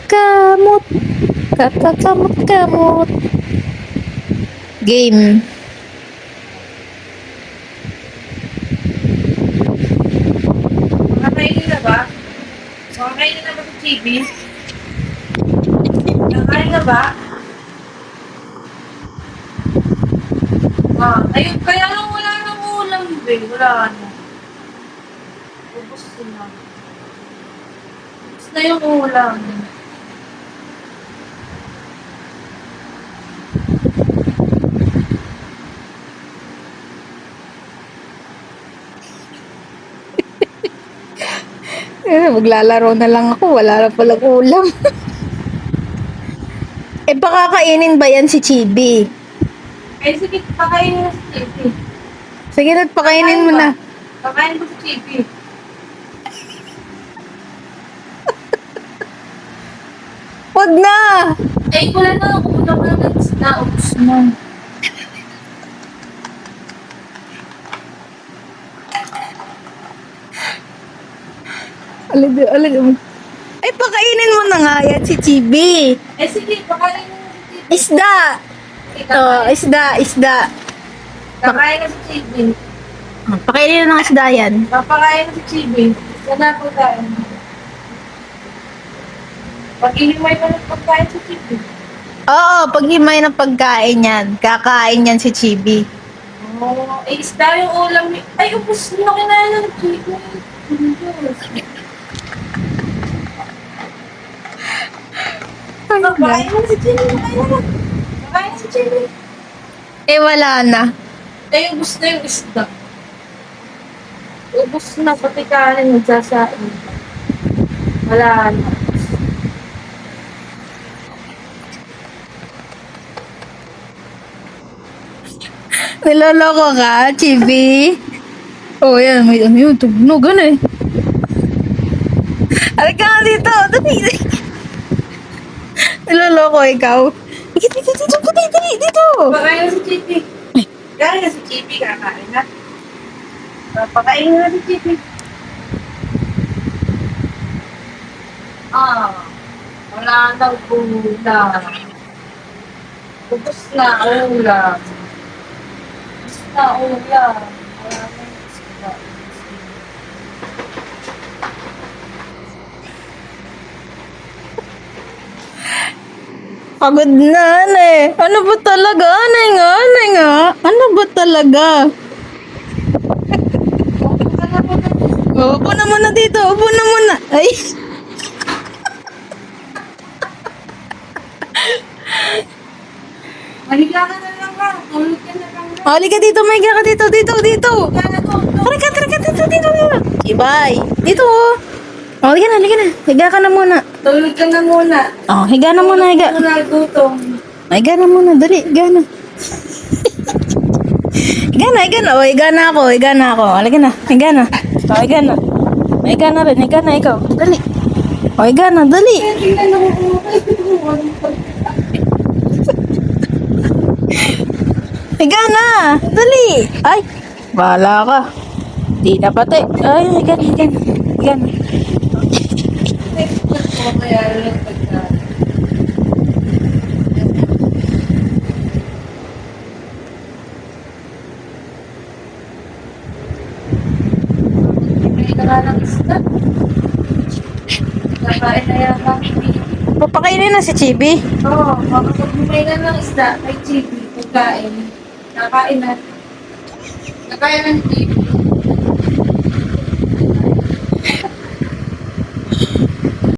Kamot. Kakakamot-kamot. Game. Nakakainin na ba? Nakakainin na ba sa TV? Nakakain na ba? Ayun, kaya lang wala nang ulam, be. Wala na. Ubus na. Ubus na yung ulam. Maglalaro na lang ako. Wala na palang ulam. Pakakainin ba yan si Chibi? Eh, sige, pakainin na sa TV. Sige na, pakainin mo na. Pakainin ko sa TV. Wag na! Eh, wala na ako. Wala ko na na. Ubus na. Alag. Ay, pakainin mo na nga yan si Chibi. Eh, sige, pakainin na sa TV. Isda! Oh, isda. Kakain na sa TV. Pakainin na ng isda yan. Papakain na sa TV. Yan na po tayo. Pag-ilimay pa ng pagkain sa TV. Oo, pag himay ng pagkain yan, kakain yan si Chibi. Oh, eh, isda yung ulam. Ay, ubus na kinain na ng TV. Pagkain na sa TV. Pagkain na sa TV. Eh, wala na. Eh, ubus na yung isda. Ubus na, pati kanin nagsasain. Wala na. Niloloko ka, Chibi? Oh, yan. May ano yun. Tugnugan eh. Halika nga dito. Dali. Niloloko ikaw. Dali. Dito. Pagkain na sa TV. Kaya na sa TV, kakain na. Pakain na sa TV. Wala daw ulam. Ubus na ulam. Ubus na ulam. Wala na isda. Pagod na, ane. Ano ba talaga? Anay nga. Ano ba talaga? Upo na muna dito. Upo na muna. Ay. Mahiga ka na lang ka. Tulog ka na lang ka. Halika dito, Maiga ka dito. Dito. Higa na to. Halika dito. Ibay. Dito, oh. Oh, halika na. Higa ka na muna. Tulog ka na muna. Oh, higa na muna, higa. Wala gutom. Higa na muna, dali. Higa na. Higa na. Oh, higa na ako. Halika na. Higa na. Oh, higa na. Higa na rin. Higa na ikaw. Dali. Oh, higa na. Dali. Tingnan ako. Higa na. Dali. Ay, bahala ka. Di na pati. Ay, higa na. Kaya lang pagkain. May ka ng isda. Kakain na yan lang. Papakainin na si Chibi. Oo, makapag-bumay na ng isda kay Chibi. Pagkain. Kakain na. Kakain ng Chibi.